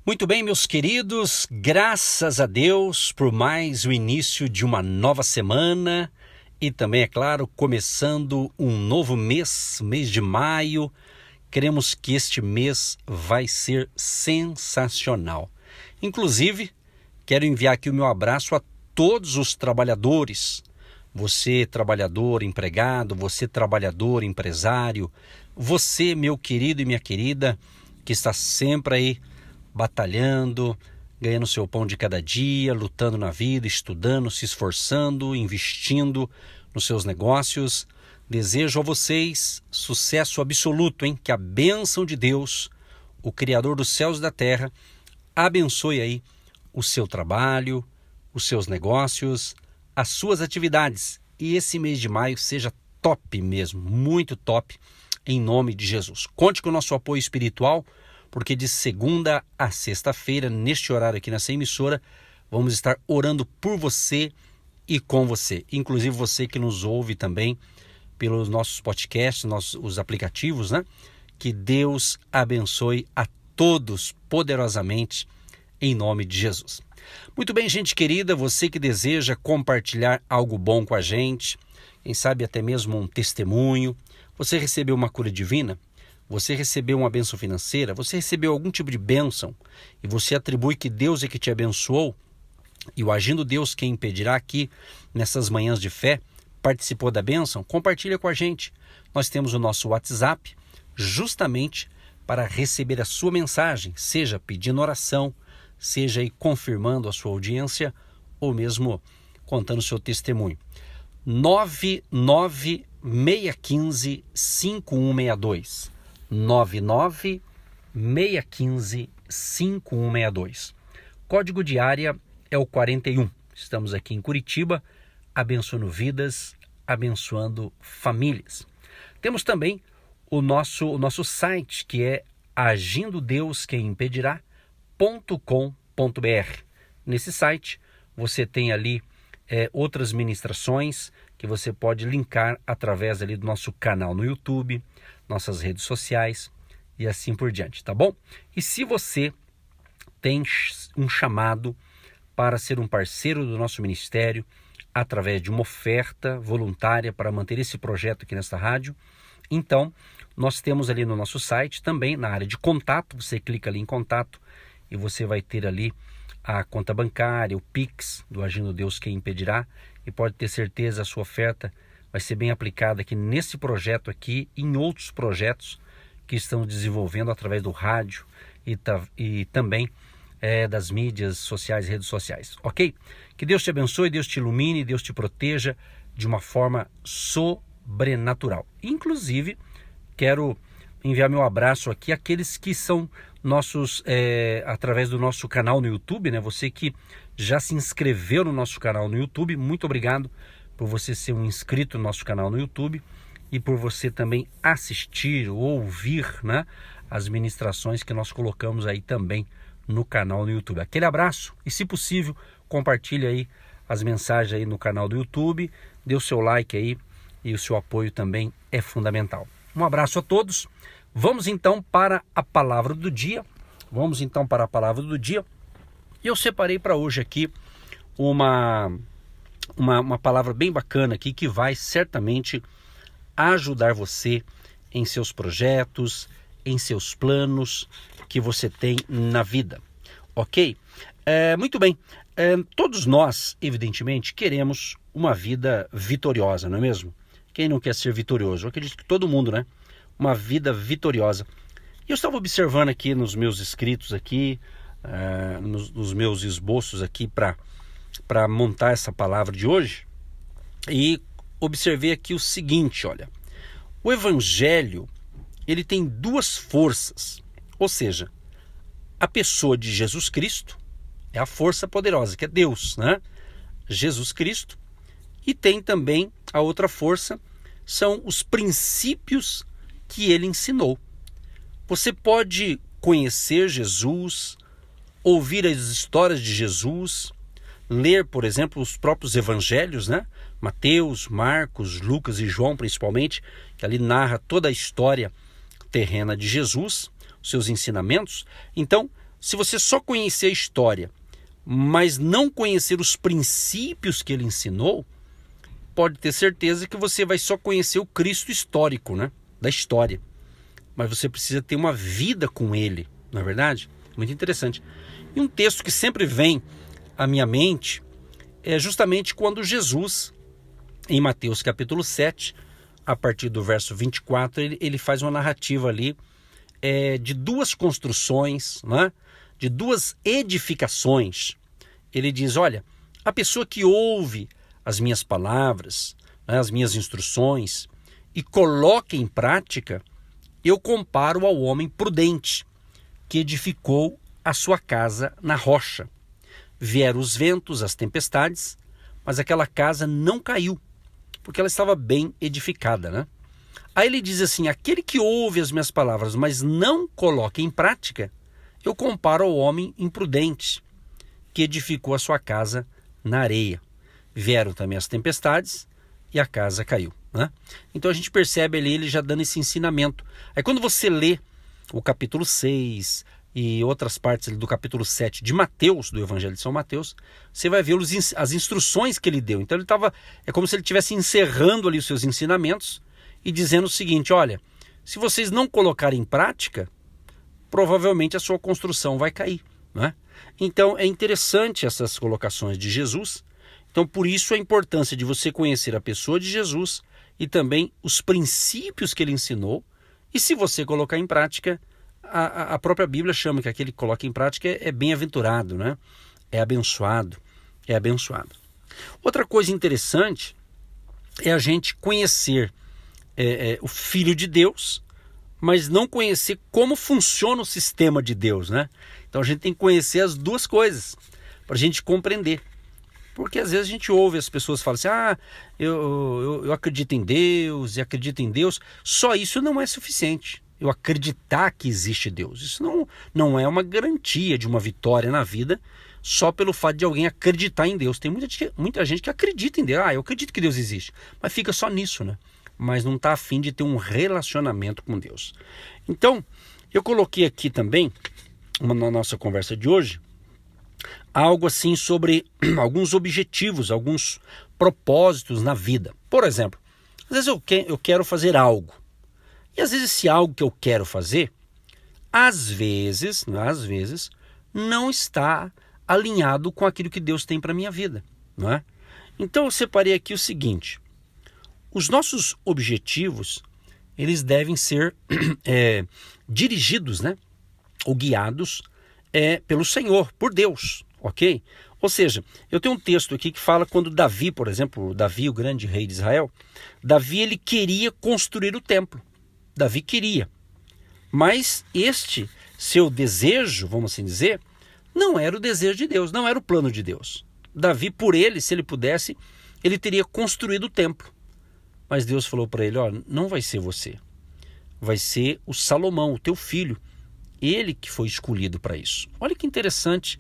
Muito bem, meus queridos, graças a Deus por mais o início de uma nova semana e também, é claro, começando um novo mês de maio. Queremos que este mês vai ser sensacional. Inclusive, quero enviar aqui o meu abraço a todos os trabalhadores. Você, trabalhador, empregado, você, trabalhador, empresário, você, meu querido e minha querida, que está sempre aí batalhando, ganhando seu pão de cada dia, lutando na vida, estudando, se esforçando, investindo nos seus negócios. Desejo a vocês sucesso absoluto, hein? Que a bênção de Deus, o Criador dos céus e da terra, abençoe aí o seu trabalho, os seus negócios, as suas atividades. E esse mês de maio seja top mesmo, muito top, em nome de Jesus. Conte com o nosso apoio espiritual, porque de segunda a sexta-feira, neste horário aqui nessa emissora, vamos estar orando por você e com você. Inclusive você que nos ouve também pelos nossos podcasts, os aplicativos, né? Que Deus abençoe a todos poderosamente, em nome de Jesus. Muito bem, gente querida, você que deseja compartilhar algo bom com a gente, quem sabe até mesmo um testemunho, você recebeu uma cura divina? Você recebeu uma bênção financeira? Você recebeu algum tipo de bênção e você atribui que Deus é que te abençoou? E o agindo Deus quem impedirá aqui, nessas manhãs de fé, participou da bênção? Compartilha com a gente. Nós temos o nosso WhatsApp justamente para receber a sua mensagem, seja pedindo oração, seja aí confirmando a sua audiência ou mesmo contando o seu testemunho. 99615-5162. 99615-5162. Código de área é o 41. Estamos aqui em Curitiba, abençoando vidas, abençoando famílias. Temos também o nosso site, que é agindodeusquemimpedirá.com.br. Nesse site você tem ali outras ministrações que você pode linkar através ali do nosso canal no YouTube, nossas redes sociais e assim por diante, tá bom? E se você tem um chamado para ser um parceiro do nosso ministério, através de uma oferta voluntária para manter esse projeto aqui nesta rádio, então nós temos ali no nosso site, também na área de contato, você clica ali em contato e você vai ter ali a conta bancária, o Pix do Agindo Deus Quem Impedirá, e pode ter certeza a sua oferta vai ser bem aplicada aqui nesse projeto aqui e em outros projetos que estão desenvolvendo através do rádio e também das mídias sociais, redes sociais, ok? Que Deus te abençoe, Deus te ilumine, Deus te proteja de uma forma sobrenatural. Inclusive, quero enviar meu abraço aqui àqueles que são nossos, através do nosso canal no YouTube, né? Você que já se inscreveu no nosso canal no YouTube, muito obrigado por você ser um inscrito no nosso canal no YouTube e por você também assistir ou ouvir, né, as ministrações que nós colocamos aí também no canal no YouTube. Aquele abraço e, se possível, compartilhe aí as mensagens aí no canal do YouTube, dê o seu like aí e o seu apoio também é fundamental. Um abraço a todos. Vamos então para a palavra do dia. E eu separei para hoje aqui uma palavra bem bacana aqui que vai certamente ajudar você em seus projetos, em seus planos que você tem na vida, ok? Muito bem, todos nós, evidentemente, queremos uma vida vitoriosa, não é mesmo? Quem não quer ser vitorioso? Eu acredito que todo mundo, né? Uma vida vitoriosa. E eu estava observando aqui nos meus escritos aqui, nos meus esboços aqui para montar essa palavra de hoje, e observei aqui o seguinte, olha, o Evangelho, ele tem duas forças, ou seja, a pessoa de Jesus Cristo é a força poderosa, que é Deus, né? Jesus Cristo, e tem também a outra força, são os princípios que ele ensinou. Você pode conhecer Jesus, ouvir as histórias de Jesus, ler, por exemplo, os próprios evangelhos, né? Mateus, Marcos, Lucas e João principalmente, que ali narra toda a história terrena de Jesus, os seus ensinamentos. Então, se você só conhecer a história, mas não conhecer os princípios que ele ensinou, pode ter certeza que você vai só conhecer o Cristo histórico, né? Da história. Mas você precisa ter uma vida com ele, não é verdade? Muito interessante. E um texto que sempre vem à minha mente é justamente quando Jesus, em Mateus capítulo 7, a partir do verso 24, ele faz uma narrativa ali de duas construções, né? De duas edificações. Ele diz, olha, a pessoa que ouve as minhas palavras, né, as minhas instruções, e coloca em prática, eu comparo ao homem prudente, que edificou a sua casa na rocha. Vieram os ventos, as tempestades, mas aquela casa não caiu, porque ela estava bem edificada, né? Aí ele diz assim, aquele que ouve as minhas palavras, mas não coloca em prática, eu comparo ao homem imprudente, que edificou a sua casa na areia. Vieram também as tempestades e a casa caiu, né? Então a gente percebe ali ele já dando esse ensinamento. Aí quando você lê o capítulo 6 e outras partes do capítulo 7 de Mateus, do Evangelho de São Mateus, você vai ver as instruções que ele deu. Então é como se ele estivesse encerrando ali os seus ensinamentos e dizendo o seguinte, olha, se vocês não colocarem em prática, provavelmente a sua construção vai cair, né? Então é interessante essas colocações de Jesus. Então por isso a importância de você conhecer a pessoa de Jesus e também os princípios que ele ensinou. E se você colocar em prática, a própria Bíblia chama que aquele que coloca em prática é bem-aventurado, né? É abençoado, é abençoado. Outra coisa interessante é a gente conhecer o Filho de Deus, mas não conhecer como funciona o sistema de Deus, né? Então a gente tem que conhecer as duas coisas para a gente compreender. Porque às vezes a gente ouve as pessoas falam assim, eu acredito em Deus e acredito em Deus. Só isso não é suficiente. Eu acreditar que existe Deus. Isso não é uma garantia de uma vitória na vida só pelo fato de alguém acreditar em Deus. Tem muita gente que acredita em Deus. Eu acredito que Deus existe. Mas fica só nisso, né? Mas não está a fim de ter um relacionamento com Deus. Então, eu coloquei aqui também, na nossa conversa de hoje, algo assim sobre alguns objetivos, alguns propósitos na vida. Por exemplo, às vezes eu quero fazer algo. E às vezes esse algo que eu quero fazer, às vezes, não está alinhado com aquilo que Deus tem para a minha vida, não é? Então eu separei aqui o seguinte, os nossos objetivos, eles devem ser dirigidos, né? Ou guiados pelo Senhor, por Deus, ok? Ou seja, eu tenho um texto aqui que fala quando Davi, por exemplo, Davi, o grande rei de Israel, Davi ele queria construir o templo. Davi queria, mas este seu desejo, vamos assim dizer, não era o desejo de Deus, não era o plano de Deus. Davi, por ele, se ele pudesse, ele teria construído o templo. Mas Deus falou para ele, não vai ser você, vai ser o Salomão, o teu filho, ele que foi escolhido para isso. Olha que interessante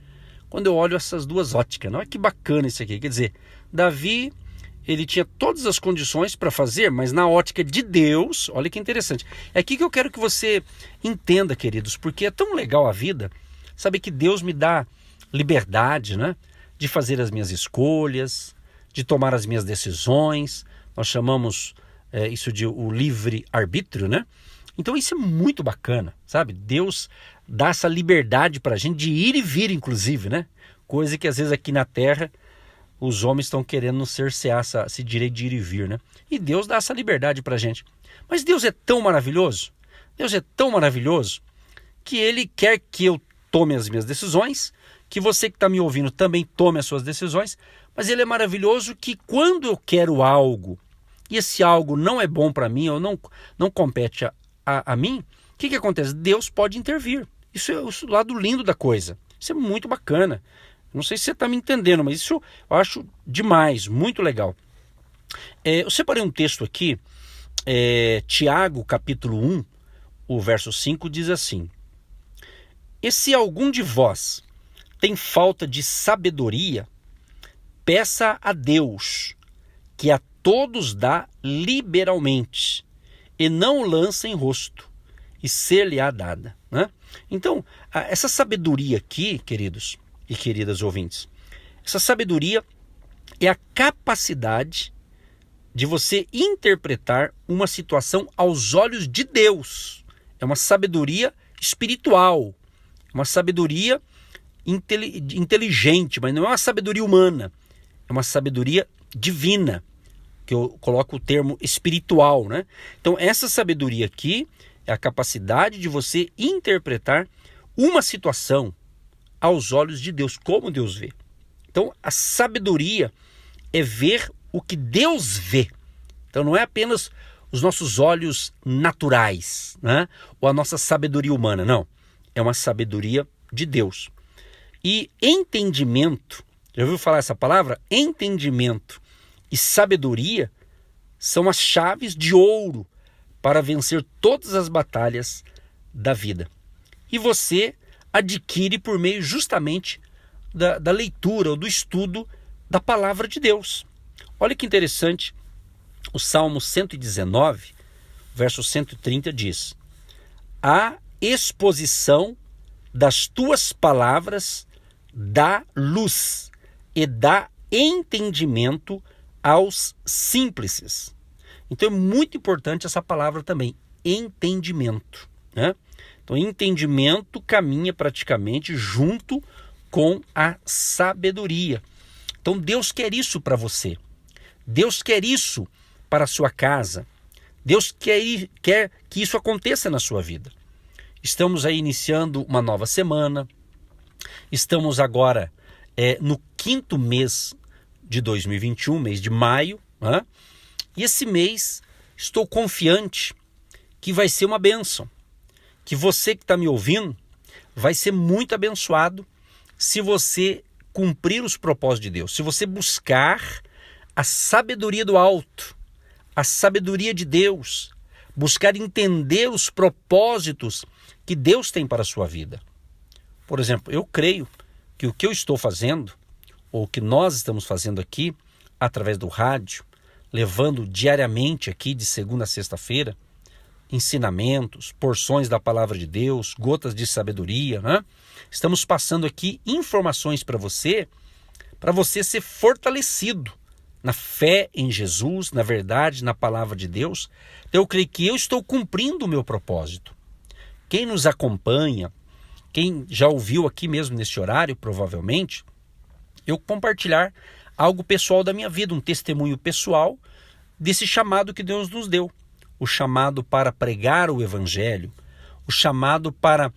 quando eu olho essas duas óticas, olha que bacana isso aqui, quer dizer, Davi, ele tinha todas as condições para fazer, mas na ótica de Deus, olha que interessante. É aqui que eu quero que você entenda, queridos, porque é tão legal a vida, saber que Deus me dá liberdade, né, de fazer as minhas escolhas, de tomar as minhas decisões. Nós chamamos isso de o livre-arbítrio, né? Então isso é muito bacana, sabe? Deus dá essa liberdade para a gente de ir e vir, inclusive, né? Coisa que às vezes aqui na Terra os homens estão querendo nos cercear esse direito de ir e vir, né? E Deus dá essa liberdade para a gente. Mas Deus é tão maravilhoso, que Ele quer que eu tome as minhas decisões, que você que está me ouvindo também tome as suas decisões, mas Ele é maravilhoso que quando eu quero algo, e esse algo não é bom para mim, ou não compete a mim, o que acontece? Deus pode intervir. Isso é o lado lindo da coisa. Isso é muito bacana. Não sei se você está me entendendo, mas isso eu acho demais, muito legal. Eu separei um texto aqui, Tiago, capítulo 1, o verso 5, diz assim: E se algum de vós tem falta de sabedoria, peça a Deus, que a todos dá liberalmente, e não o lança em rosto, e ser-lhe-á dada, né? Então, essa sabedoria aqui, queridos e queridas ouvintes, essa sabedoria é a capacidade de você interpretar uma situação aos olhos de Deus. É uma sabedoria espiritual, uma sabedoria inteligente, mas não é uma sabedoria humana, é uma sabedoria divina, que eu coloco o termo espiritual, né? Então, essa sabedoria aqui é a capacidade de você interpretar uma situação aos olhos de Deus, como Deus vê. Então, a sabedoria é ver o que Deus vê. Então, não é apenas os nossos olhos naturais, né? Ou a nossa sabedoria humana, não. É uma sabedoria de Deus. E entendimento, já ouviu falar essa palavra? Entendimento e sabedoria são as chaves de ouro para vencer todas as batalhas da vida. E você adquire por meio justamente da leitura ou do estudo da palavra de Deus. Olha que interessante, o Salmo 119, verso 130 diz: a exposição das tuas palavras dá luz e dá entendimento aos simples. Então é muito importante essa palavra também, entendimento, né? Então entendimento caminha praticamente junto com a sabedoria. Então Deus quer isso para você. Deus quer isso para a sua casa. Deus quer que isso aconteça na sua vida. Estamos aí iniciando uma nova semana. Estamos agora no 5º mês de 2021, mês de maio, né? E esse mês estou confiante que vai ser uma bênção, que você que está me ouvindo vai ser muito abençoado se você cumprir os propósitos de Deus, se você buscar a sabedoria do alto, a sabedoria de Deus, buscar entender os propósitos que Deus tem para a sua vida. Por exemplo, eu creio que o que eu estou fazendo, ou o que nós estamos fazendo aqui, através do rádio, levando diariamente aqui de segunda a sexta-feira, ensinamentos, porções da palavra de Deus, gotas de sabedoria, né? Estamos passando aqui informações para você ser fortalecido na fé em Jesus, na verdade, na palavra de Deus. Então, eu creio que eu estou cumprindo o meu propósito. Quem nos acompanha, quem já ouviu aqui mesmo nesse horário, provavelmente, eu compartilhar algo pessoal da minha vida, um testemunho pessoal desse chamado que Deus nos deu. O chamado para pregar o evangelho, o chamado para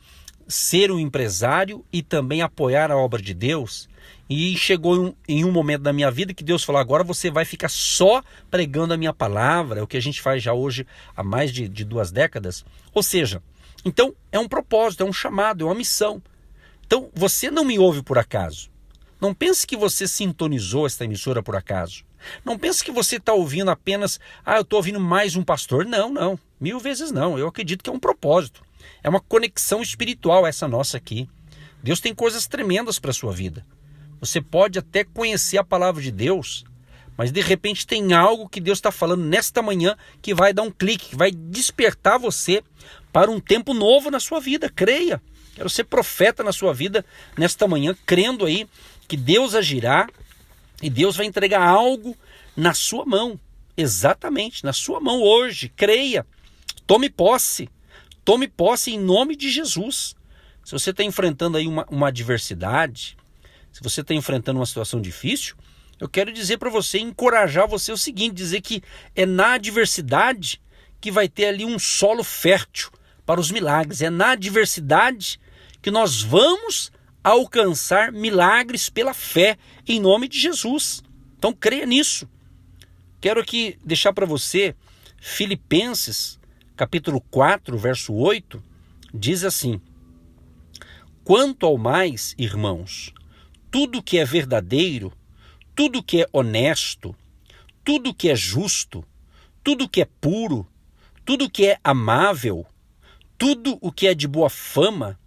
ser um empresário e também apoiar a obra de Deus. E chegou em um momento da minha vida que Deus falou: agora você vai ficar só pregando a minha palavra, é o que a gente faz já hoje há mais de 2 décadas. Ou seja, então é um propósito, é um chamado, é uma missão. Então você não me ouve por acaso. Não pense que você sintonizou esta emissora por acaso. Não pense que você está ouvindo apenas, eu estou ouvindo mais um pastor. Não, 1000 vezes não. Eu acredito que é um propósito. É uma conexão espiritual essa nossa aqui. Deus tem coisas tremendas para a sua vida. Você pode até conhecer a palavra de Deus, mas de repente tem algo que Deus está falando nesta manhã que vai dar um clique, que vai despertar você para um tempo novo na sua vida. Creia. Quero ser profeta na sua vida nesta manhã, crendo aí que Deus agirá e Deus vai entregar algo na sua mão. Exatamente, na sua mão hoje. Creia. Tome posse. Tome posse em nome de Jesus. Se você está enfrentando aí uma adversidade, se você está enfrentando uma situação difícil, eu quero dizer para você, encorajar você o seguinte, dizer que é na adversidade que vai ter ali um solo fértil para os milagres. É na adversidade que nós vamos alcançar milagres pela fé em nome de Jesus. Então creia nisso. Quero aqui deixar para você Filipenses, capítulo 4, verso 8, diz assim: quanto ao mais, irmãos, tudo que é verdadeiro, tudo que é honesto, tudo que é justo, tudo que é puro, tudo que é amável, tudo o que é de boa fama,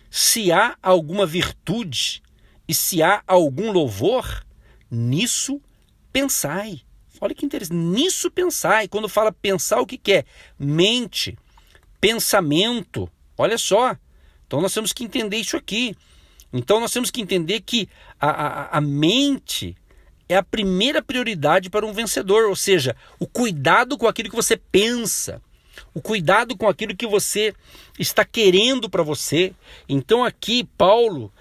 se há alguma virtude e se há algum louvor, nisso pensai. Olha que interessante, nisso pensai. Quando fala pensar, o que é? Mente, pensamento. Olha só, Então nós temos que entender isso aqui. Então nós temos que entender que a mente é a primeira prioridade para um vencedor, ou seja, o cuidado com aquilo que você pensa, o cuidado com aquilo que você está querendo para você. Então aqui Paulo,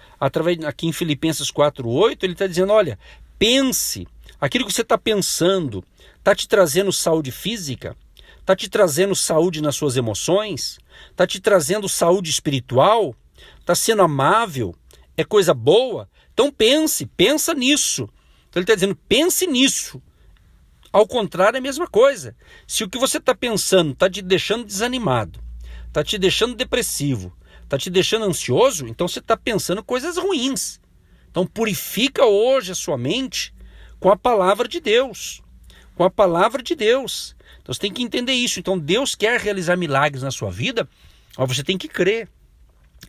aqui em Filipenses 4:8, ele está dizendo, olha, pense, aquilo que você está pensando está te trazendo saúde física, está te trazendo saúde nas suas emoções, está te trazendo saúde espiritual, está sendo amável, é coisa boa? Então pensa nisso. Então ele está dizendo, pense nisso. Ao contrário, é a mesma coisa. Se o que você está pensando está te deixando desanimado, está te deixando depressivo, está te deixando ansioso, então você está pensando coisas ruins. Então purifica hoje a sua mente com a palavra de Deus. Com a palavra de Deus. Então você tem que entender isso. Então Deus quer realizar milagres na sua vida, mas você tem que crer.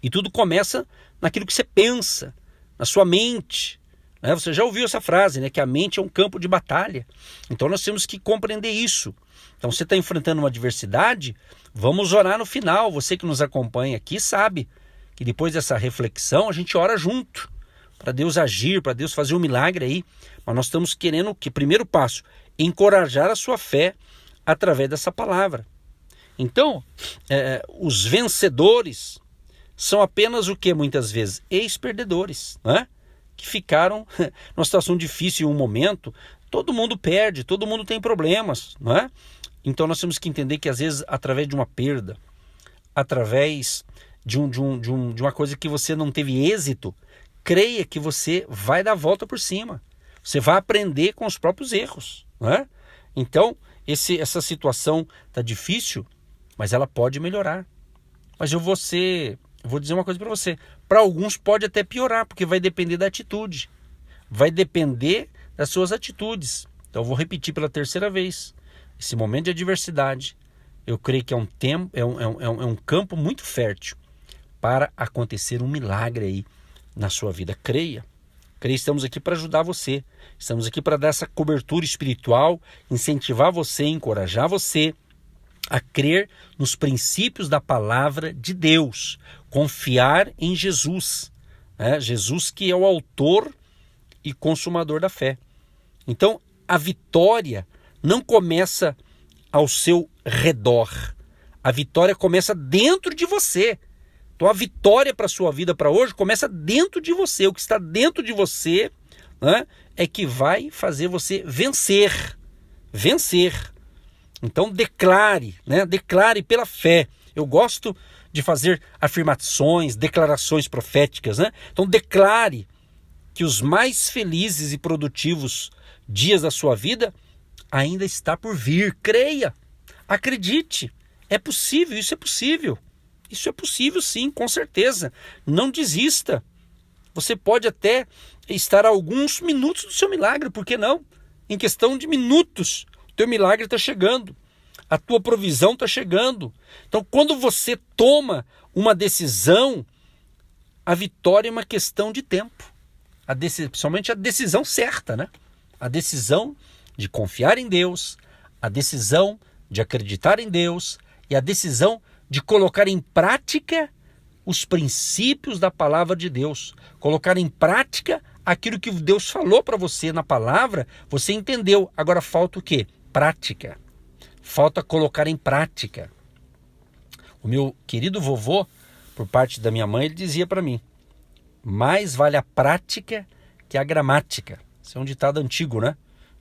E tudo começa naquilo que você pensa, na sua mente. Você já ouviu essa frase, né? Que a mente é um campo de batalha. Então nós temos que compreender isso. Então você está enfrentando uma adversidade, vamos orar no final. Você que nos acompanha aqui sabe que depois dessa reflexão a gente ora junto, para Deus agir, para Deus fazer um milagre aí. Mas nós estamos querendo que, primeiro passo, encorajar a sua fé através dessa palavra. Então, os vencedores são apenas o que muitas vezes? Ex-perdedores, né? Que ficaram numa situação difícil em um momento. Todo mundo perde, todo mundo tem problemas, não é? Então nós temos que entender que às vezes através de uma perda, através de uma coisa que você não teve êxito, creia que você vai dar a volta por cima. Você vai aprender com os próprios erros, não é? Então essa situação está difícil, mas ela pode melhorar. Mas eu vou dizer uma coisa para você. Para alguns pode até piorar, porque vai depender da atitude. Vai depender das suas atitudes. Então eu vou repetir pela terceira vez. Esse momento de adversidade, eu creio que é um campo muito fértil para acontecer um milagre aí na sua vida. Creia. Estamos aqui para ajudar você. Estamos aqui para dar essa cobertura espiritual, incentivar você, encorajar você a crer nos princípios da palavra de Deus, confiar em Jesus, né? Jesus que é o autor e consumador da fé. Então a vitória não começa ao seu redor, a vitória começa dentro de você. Então a vitória para a sua vida para hoje começa dentro de você. O que está dentro de você, né, é que vai fazer você vencer. Então declare, né? Declare pela fé. Eu gosto de fazer afirmações, declarações proféticas, né? Então declare que os mais felizes e produtivos dias da sua vida ainda está por vir. Creia, acredite, é possível, isso é possível. Isso é possível sim, com certeza. Não desista. Você pode até estar a alguns minutos do seu milagre, por que não? Em questão de minutos, teu milagre está chegando, a tua provisão está chegando. Então quando você toma uma decisão, a vitória é uma questão de tempo, principalmente a decisão certa, né? A decisão de confiar em Deus, a decisão de acreditar em Deus e a decisão de colocar em prática os princípios da palavra de Deus, colocar em prática aquilo que Deus falou para você na palavra. Você entendeu, agora falta o quê? Prática. Falta colocar em prática. O meu querido vovô, por parte da minha mãe, ele dizia para mim: mais vale a prática que a gramática. Isso é um ditado antigo, né?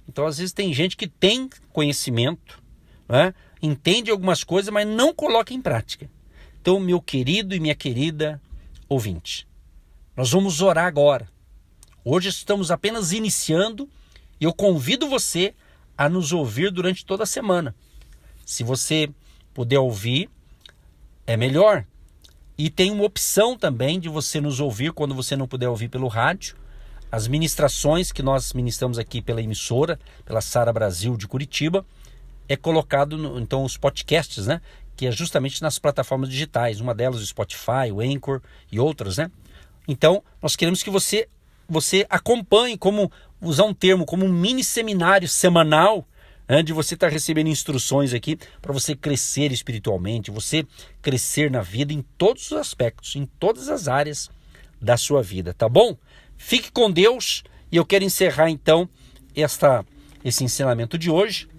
Então às vezes tem gente que tem conhecimento, né? Entende algumas coisas, mas não coloca em prática. Então, meu querido e minha querida ouvinte, nós vamos orar agora. Hoje estamos apenas iniciando e eu convido você a nos ouvir durante toda a semana. Se você puder ouvir, é melhor. E tem uma opção também de você nos ouvir quando você não puder ouvir pelo rádio. As ministrações que nós ministramos aqui pela emissora, pela Sara Brasil de Curitiba, é colocado, então, os podcasts, né? Que é justamente nas plataformas digitais. Uma delas o Spotify, o Anchor e outras, né? Então, nós queremos que você acompanhe, como usar um termo, como um mini seminário semanal, de você estar recebendo instruções aqui para você crescer espiritualmente, você crescer na vida em todos os aspectos, em todas as áreas da sua vida, tá bom? Fique com Deus e eu quero encerrar então esse ensinamento de hoje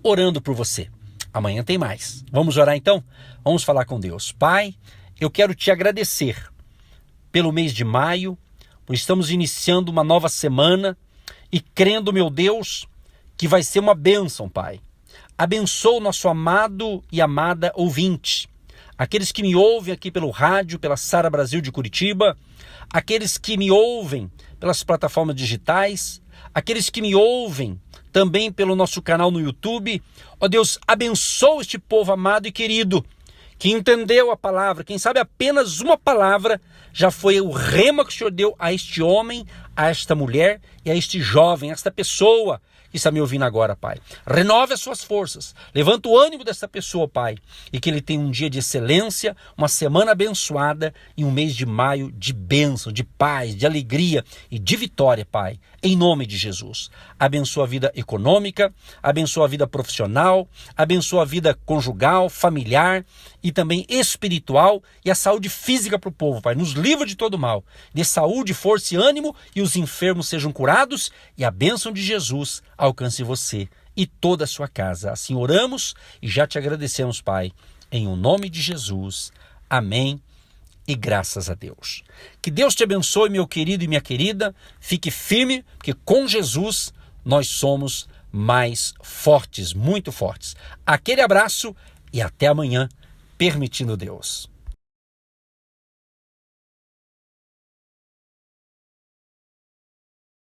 orando por você. Amanhã tem mais. Vamos orar então? Vamos falar com Deus. Pai, eu quero te agradecer pelo mês de maio, por estamos iniciando uma nova semana e crendo, meu Deus, que vai ser uma bênção, Pai. Abençoa o nosso amado e amada ouvinte, aqueles que me ouvem aqui pelo rádio, pela Sara Brasil de Curitiba, aqueles que me ouvem pelas plataformas digitais, aqueles que me ouvem também pelo nosso canal no YouTube. Ó Deus, abençoa este povo amado e querido, que entendeu a palavra, quem sabe apenas uma palavra já foi o rema que o Senhor deu a este homem, a esta mulher e a este jovem, a esta pessoa que está me ouvindo agora, Pai. Renove as suas forças, levanta o ânimo dessa pessoa, Pai, e que ele tenha um dia de excelência, uma semana abençoada e um mês de maio de bênção, de paz, de alegria e de vitória, Pai, em nome de Jesus. Abençoa a vida econômica, abençoa a vida profissional, abençoa a vida conjugal, familiar e também espiritual e a saúde física para o povo, Pai. Nos livra de todo mal, dê saúde, força e ânimo e os enfermos sejam curados e a bênção de Jesus alcance você e toda a sua casa. Assim oramos e já te agradecemos, Pai, em o nome de Jesus. Amém e graças a Deus. Que Deus te abençoe, meu querido e minha querida. Fique firme, porque com Jesus nós somos mais fortes, muito fortes. Aquele abraço e até amanhã, permitindo Deus.